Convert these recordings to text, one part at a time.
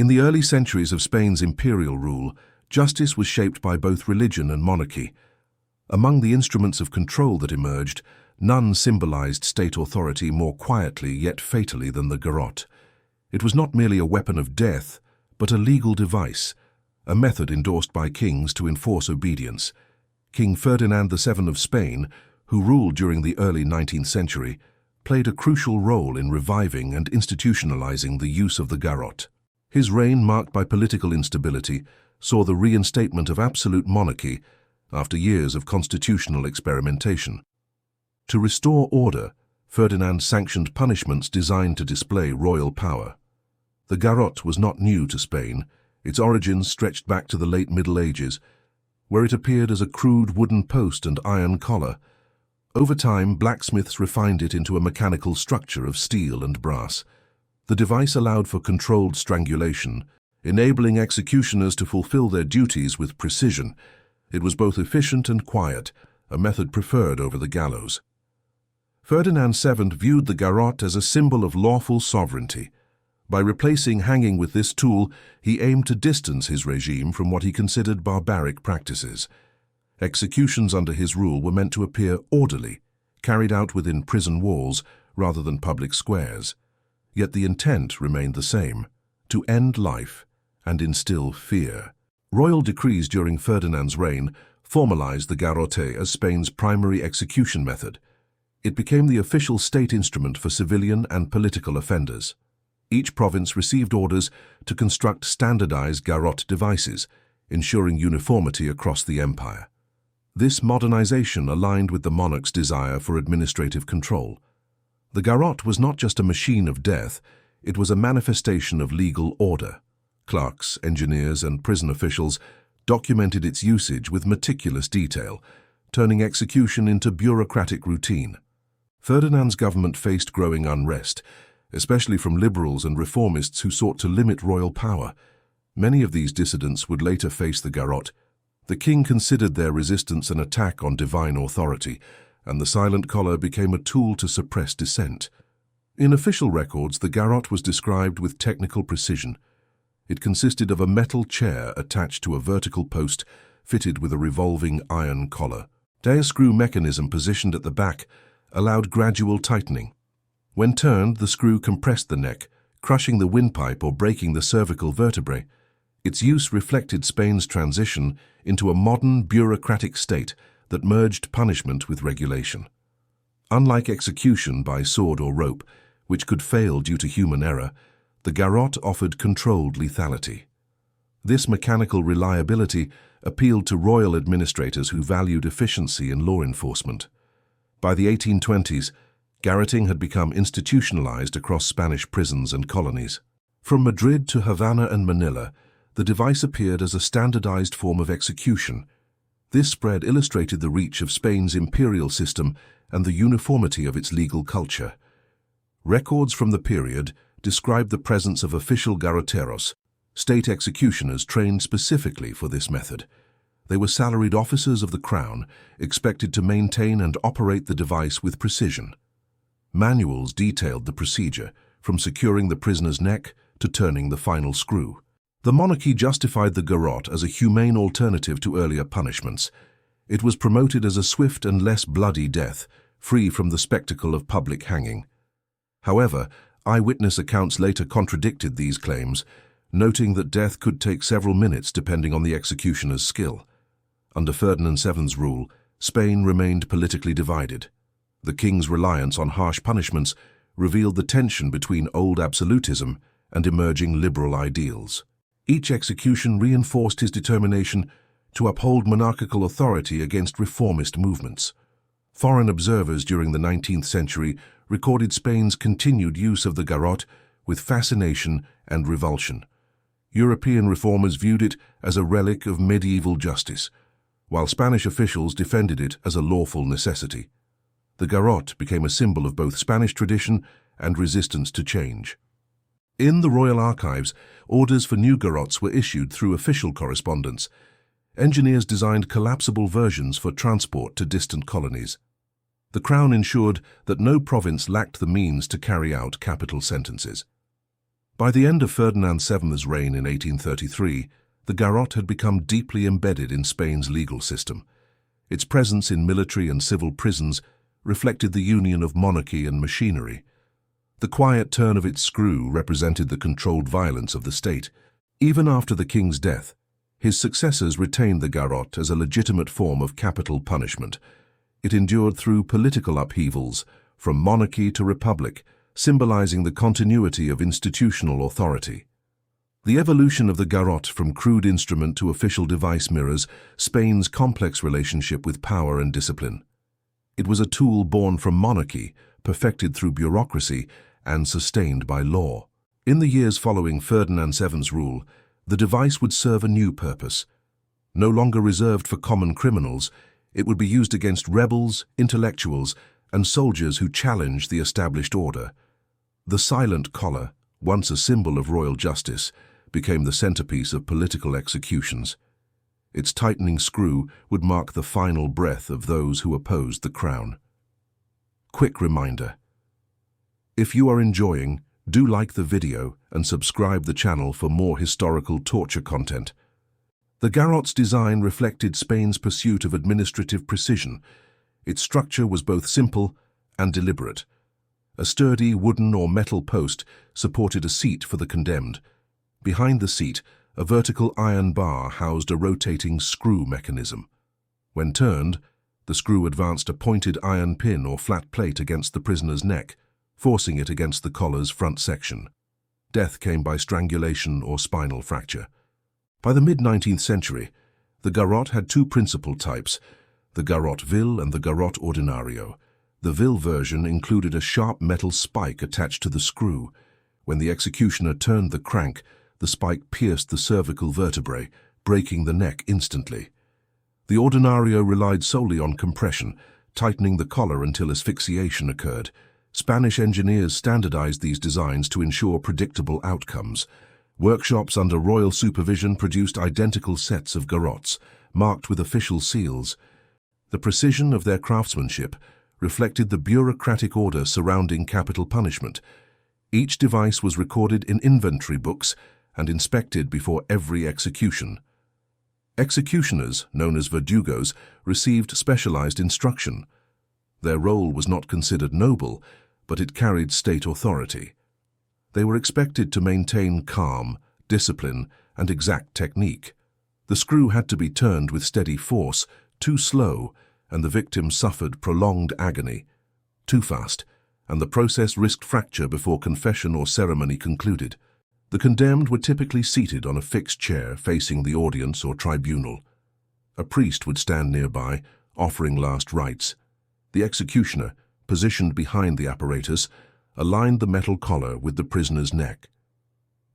In the early centuries of Spain's imperial rule, justice was shaped by both religion and monarchy. Among the instruments of control that emerged, none symbolized state authority more quietly yet fatally than the garrote. It was not merely a weapon of death, but a legal device, a method endorsed by kings to enforce obedience. King Ferdinand VII of Spain, who ruled during the early 19th century, played a crucial role in reviving and institutionalizing the use of the garrote. His reign, marked by political instability, saw the reinstatement of absolute monarchy after years of constitutional experimentation. To restore order, Ferdinand sanctioned punishments designed to display royal power. The garrote was not new to Spain. Its origins stretched back to the late Middle Ages, where it appeared as a crude wooden post and iron collar. Over time, blacksmiths refined it into a mechanical structure of steel and brass. The device allowed for controlled strangulation, enabling executioners to fulfill their duties with precision. It was both efficient and quiet, a method preferred over the gallows. Ferdinand VII viewed the garrote as a symbol of lawful sovereignty. By replacing hanging with this tool, he aimed to distance his regime from what he considered barbaric practices. Executions under his rule were meant to appear orderly, carried out within prison walls rather than public squares. Yet the intent remained the same: to end life and instill fear. Royal decrees during Ferdinand's reign formalized the garrote as Spain's primary execution method. It became the official state instrument for civilian and political offenders. Each province received orders to construct standardized garrote devices, ensuring uniformity across the empire. This modernization aligned with the monarch's desire for administrative control. The garrote was not just a machine of death, it was a manifestation of legal order. Clerks, engineers, and prison officials documented its usage with meticulous detail, turning execution into bureaucratic routine. Ferdinand's government faced growing unrest, especially from liberals and reformists who sought to limit royal power. Many of these dissidents would later face the garrote. The king considered their resistance an attack on divine authority, and the silent collar became a tool to suppress dissent. In official records, the garrote was described with technical precision. It consisted of a metal chair attached to a vertical post fitted with a revolving iron collar. A screw mechanism positioned at the back allowed gradual tightening. When turned, the screw compressed the neck, crushing the windpipe or breaking the cervical vertebrae. Its use reflected Spain's transition into a modern bureaucratic state that merged punishment with regulation. Unlike execution by sword or rope, which could fail due to human error, the garrote offered controlled lethality. This mechanical reliability appealed to royal administrators who valued efficiency in law enforcement. By the 1820s, garroting had become institutionalized across Spanish prisons and colonies. From Madrid to Havana and Manila, the device appeared as a standardized form of execution. This spread illustrated the reach of Spain's imperial system and the uniformity of its legal culture. Records from the period describe the presence of official garroteros, state executioners trained specifically for this method. They were salaried officers of the crown, expected to maintain and operate the device with precision. Manuals detailed the procedure, from securing the prisoner's neck to turning the final screw. The monarchy justified the garrote as a humane alternative to earlier punishments. It was promoted as a swift and less bloody death, free from the spectacle of public hanging. However, eyewitness accounts later contradicted these claims, noting that death could take several minutes depending on the executioner's skill. Under Ferdinand VII's rule, Spain remained politically divided. The king's reliance on harsh punishments revealed the tension between old absolutism and emerging liberal ideals. Each execution reinforced his determination to uphold monarchical authority against reformist movements. Foreign observers during the 19th century recorded Spain's continued use of the garrote with fascination and revulsion. European reformers viewed it as a relic of medieval justice, while Spanish officials defended it as a lawful necessity. The garrote became a symbol of both Spanish tradition and resistance to change. In the royal archives, orders for new garrotes were issued through official correspondence. Engineers designed collapsible versions for transport to distant colonies. The crown ensured that no province lacked the means to carry out capital sentences. By the end of Ferdinand VII's reign in 1833, the garrote had become deeply embedded in Spain's legal system. Its presence in military and civil prisons reflected the union of monarchy and machinery. The quiet turn of its screw represented the controlled violence of the state. Even after the king's death, his successors retained the garrote as a legitimate form of capital punishment. It endured through political upheavals, from monarchy to republic, symbolizing the continuity of institutional authority. The evolution of the garrote from crude instrument to official device mirrors Spain's complex relationship with power and discipline. It was a tool born from monarchy, perfected through bureaucracy, and sustained by law. In the years following Ferdinand VII's rule, the device would serve a new purpose. No longer reserved for common criminals, it would be used against rebels, intellectuals, and soldiers who challenged the established order. The silent collar, once a symbol of royal justice, became the centerpiece of political executions. Its tightening screw would mark the final breath of those who opposed the crown. Quick reminder: if you are enjoying, do like the video and subscribe the channel for more historical torture content. The garrote's design reflected Spain's pursuit of administrative precision. Its structure was both simple and deliberate. A sturdy wooden or metal post supported a seat for the condemned. Behind the seat, a vertical iron bar housed a rotating screw mechanism. When turned, the screw advanced a pointed iron pin or flat plate against the prisoner's neck, forcing it against the collar's front section. Death came by strangulation or spinal fracture. By the mid-19th century, the garrote had two principal types, the garrote vil and the garrote ordinario. The vil version included a sharp metal spike attached to the screw. When the executioner turned the crank, the spike pierced the cervical vertebrae, breaking the neck instantly. The ordinario relied solely on compression, tightening the collar until asphyxiation occurred. Spanish engineers standardized these designs to ensure predictable outcomes. Workshops under royal supervision produced identical sets of garrotes, marked with official seals. The precision of their craftsmanship reflected the bureaucratic order surrounding capital punishment. Each device was recorded in inventory books and inspected before every execution. Executioners, known as verdugos, received specialized instruction. Their role was not considered noble, but it carried state authority. They were expected to maintain calm, discipline, and exact technique. The screw had to be turned with steady force. Too slow, and the victim suffered prolonged agony. Too fast, and the process risked fracture before confession or ceremony concluded. The condemned were typically seated on a fixed chair facing the audience or tribunal. A priest would stand nearby, offering last rites. The executioner, positioned behind the apparatus, aligned the metal collar with the prisoner's neck.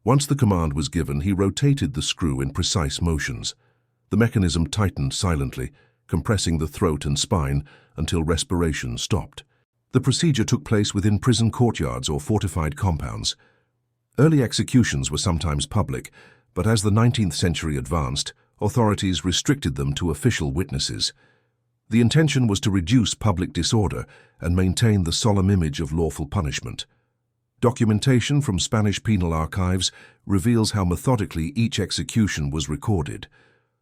Once the command was given, he rotated the screw in precise motions. The mechanism tightened silently, compressing the throat and spine until respiration stopped. The procedure took place within prison courtyards or fortified compounds. Early executions were sometimes public, but as the 19th century advanced, authorities restricted them to official witnesses. The intention was to reduce public disorder and maintain the solemn image of lawful punishment. Documentation from Spanish penal archives reveals how methodically each execution was recorded.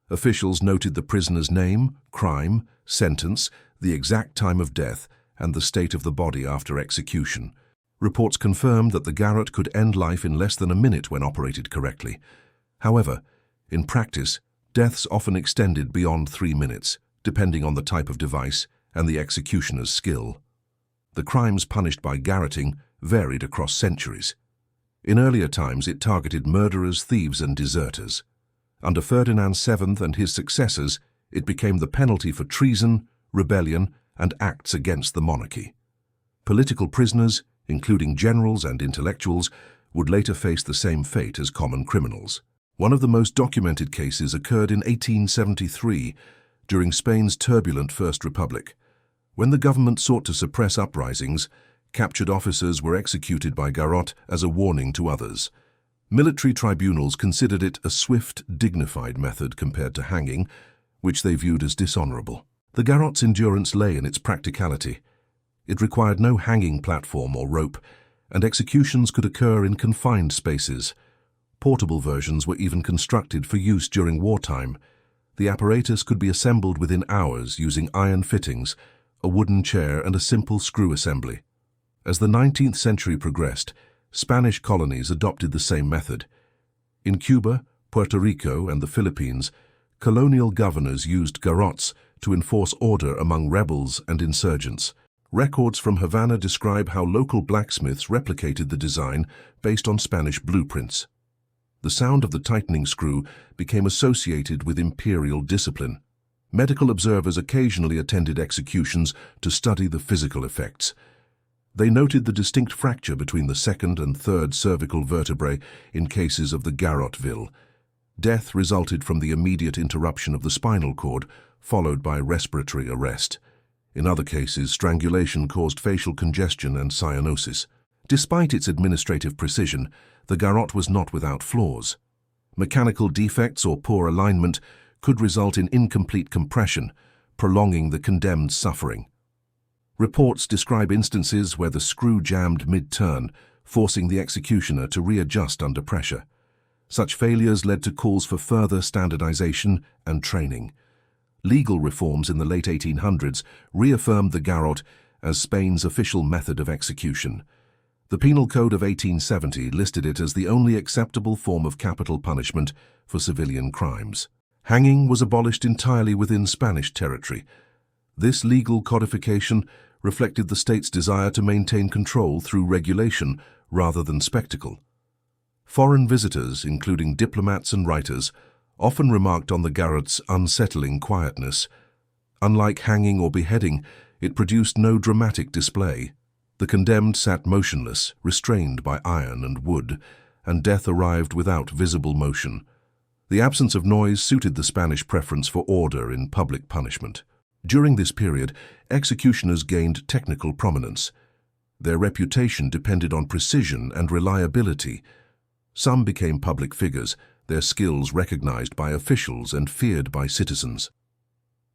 Officials noted the prisoner's name, crime, sentence, the exact time of death, and the state of the body after execution. Reports confirmed that the garrote could end life in less than a minute when operated correctly. However, in practice, deaths often extended beyond 3 minutes, depending on the type of device and the executioner's skill. The crimes punished by garroting varied across centuries. In earlier times, it targeted murderers, thieves, and deserters. Under Ferdinand VII and his successors, it became the penalty for treason, rebellion, and acts against the monarchy. Political prisoners, including generals and intellectuals, would later face the same fate as common criminals. One of the most documented cases occurred in 1873, during Spain's turbulent First Republic. When the government sought to suppress uprisings, captured officers were executed by garrote as a warning to others. Military tribunals considered it a swift, dignified method compared to hanging, which they viewed as dishonorable. The garrote's endurance lay in its practicality. It required no hanging platform or rope, and executions could occur in confined spaces. Portable versions were even constructed for use during wartime. The apparatus could be assembled within hours using iron fittings, a wooden chair, and a simple screw assembly. As the 19th century progressed, Spanish colonies adopted the same method. In Cuba, Puerto Rico, and the Philippines, colonial governors used garrotes to enforce order among rebels and insurgents. Records from Havana describe how local blacksmiths replicated the design based on Spanish blueprints. The sound of the tightening screw became associated with imperial discipline. Medical observers occasionally attended executions to study the physical effects. They noted the distinct fracture between the second and third cervical vertebrae in cases of the garrote vil. Death resulted from the immediate interruption of the spinal cord, followed by respiratory arrest. In other cases, strangulation caused facial congestion and cyanosis. Despite its administrative precision, the garrote was not without flaws. Mechanical defects or poor alignment could result in incomplete compression, prolonging the condemned's suffering. Reports describe instances where the screw jammed mid-turn, forcing the executioner to readjust under pressure. Such failures led to calls for further standardization and training. Legal reforms in the late 1800s reaffirmed the garrote as Spain's official method of execution. The Penal Code of 1870 listed it as the only acceptable form of capital punishment for civilian crimes. Hanging was abolished entirely within Spanish territory. This legal codification reflected the state's desire to maintain control through regulation rather than spectacle. Foreign visitors, including diplomats and writers, often remarked on the garrote's unsettling quietness. Unlike hanging or beheading, it produced no dramatic display. The condemned sat motionless, restrained by iron and wood, and death arrived without visible motion. The absence of noise suited the Spanish preference for order in public punishment. During this period, executioners gained technical prominence. Their reputation depended on precision and reliability. Some became public figures, their skills recognized by officials and feared by citizens.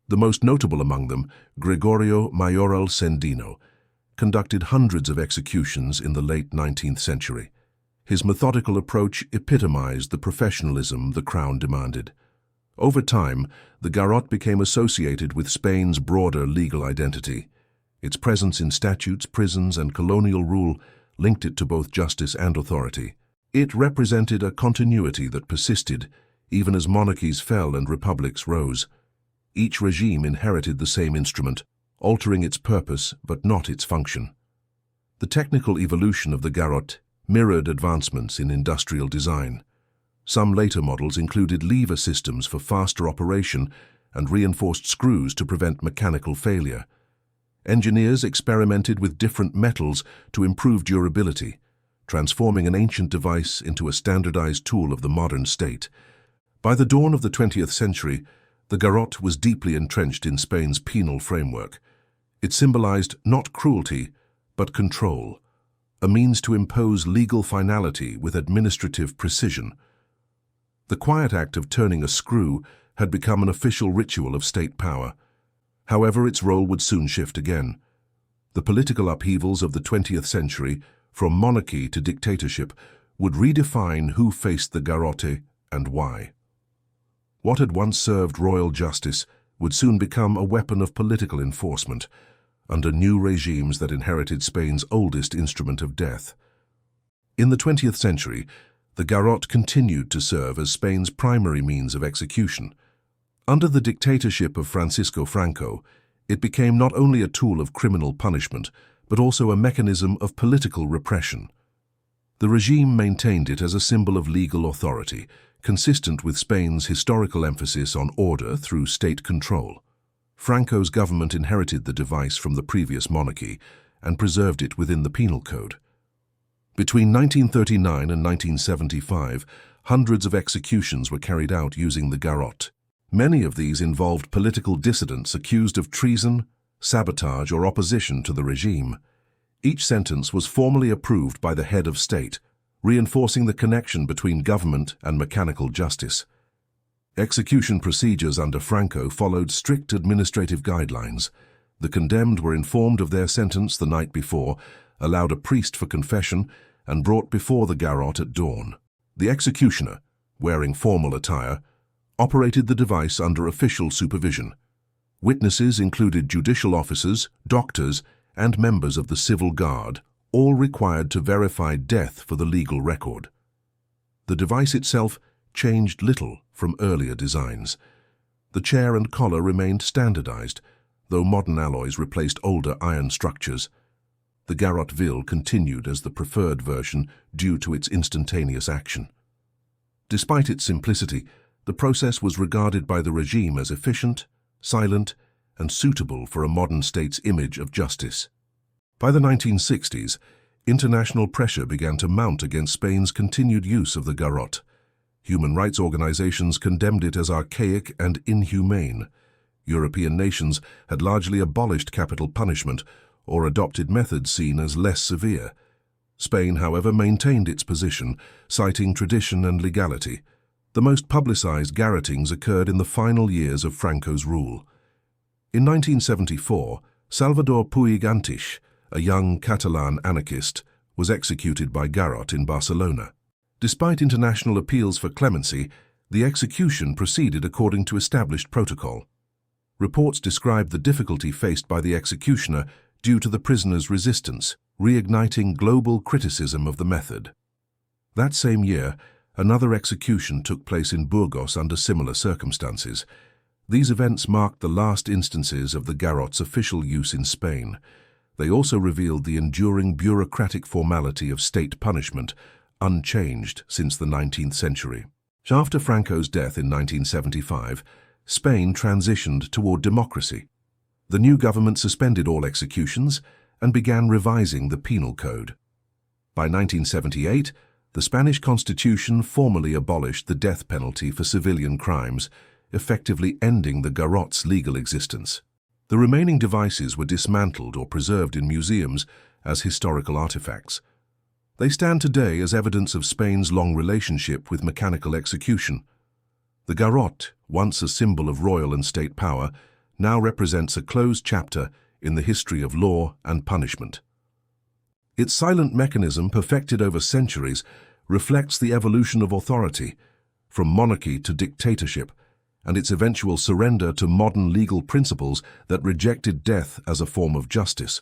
The most notable among them, Gregorio Mayoral Sendino, conducted hundreds of executions in the late 19th century. His methodical approach epitomized the professionalism the crown demanded. Over time, the garrote became associated with Spain's broader legal identity. Its presence in statutes, prisons, and colonial rule linked it to both justice and authority. It represented a continuity that persisted, even as monarchies fell and republics rose. Each regime inherited the same instrument, altering its purpose but not its function. The technical evolution of the garrote mirrored advancements in industrial design. Some later models included lever systems for faster operation and reinforced screws to prevent mechanical failure. Engineers experimented with different metals to improve durability, transforming an ancient device into a standardized tool of the modern state. By the dawn of the 20th century, the garrote was deeply entrenched in Spain's penal framework. It symbolized not cruelty, but control, a means to impose legal finality with administrative precision. The quiet act of turning a screw had become an official ritual of state power. However, its role would soon shift again. The political upheavals of the 20th century, from monarchy to dictatorship, would redefine who faced the garrote and why. What had once served royal justice would soon become a weapon of political enforcement, under new regimes that inherited Spain's oldest instrument of death. In the 20th century, the garrote continued to serve as Spain's primary means of execution. Under the dictatorship of Francisco Franco, it became not only a tool of criminal punishment, but also a mechanism of political repression. The regime maintained it as a symbol of legal authority, consistent with Spain's historical emphasis on order through state control. Franco's government inherited the device from the previous monarchy and preserved it within the Penal Code. Between 1939 and 1975, hundreds of executions were carried out using the garrote. Many of these involved political dissidents accused of treason, sabotage, or opposition to the regime. Each sentence was formally approved by the head of state, reinforcing the connection between government and mechanical justice. Execution procedures under Franco followed strict administrative guidelines. The condemned were informed of their sentence the night before, allowed a priest for confession, and brought before the garrote at dawn. The executioner, wearing formal attire, operated the device under official supervision. Witnesses included judicial officers, doctors, and members of the civil guard, all required to verify death for the legal record. The device itself changed little from earlier designs. The chair and collar remained standardized, though modern alloys replaced older iron structures. The garrote vil continued as the preferred version due to its instantaneous action. Despite its simplicity, the process was regarded by the regime as efficient, silent, and suitable for a modern state's image of justice. By the 1960s, international pressure began to mount against Spain's continued use of the garrote. Human rights organizations condemned it as archaic and inhumane. European nations had largely abolished capital punishment or adopted methods seen as less severe. Spain, however, maintained its position, citing tradition and legality. The most publicized garrotings occurred in the final years of Franco's rule. In 1974, Salvador Puig Antich, a young Catalan anarchist, was executed by garrote in Barcelona. Despite international appeals for clemency, the execution proceeded according to established protocol. Reports described the difficulty faced by the executioner due to the prisoner's resistance, reigniting global criticism of the method. That same year, another execution took place in Burgos under similar circumstances. These events marked the last instances of the garrote's official use in Spain. They also revealed the enduring bureaucratic formality of state punishment, unchanged since the 19th century. After Franco's death in 1975, Spain transitioned toward democracy. The new government suspended all executions and began revising the penal code. By 1978, the Spanish Constitution formally abolished the death penalty for civilian crimes, effectively ending the garrote's legal existence. The remaining devices were dismantled or preserved in museums as historical artifacts. They stand today as evidence of Spain's long relationship with mechanical execution. The garrote, once a symbol of royal and state power, now represents a closed chapter in the history of law and punishment. Its silent mechanism, perfected over centuries, reflects the evolution of authority, from monarchy to dictatorship, and its eventual surrender to modern legal principles that rejected death as a form of justice.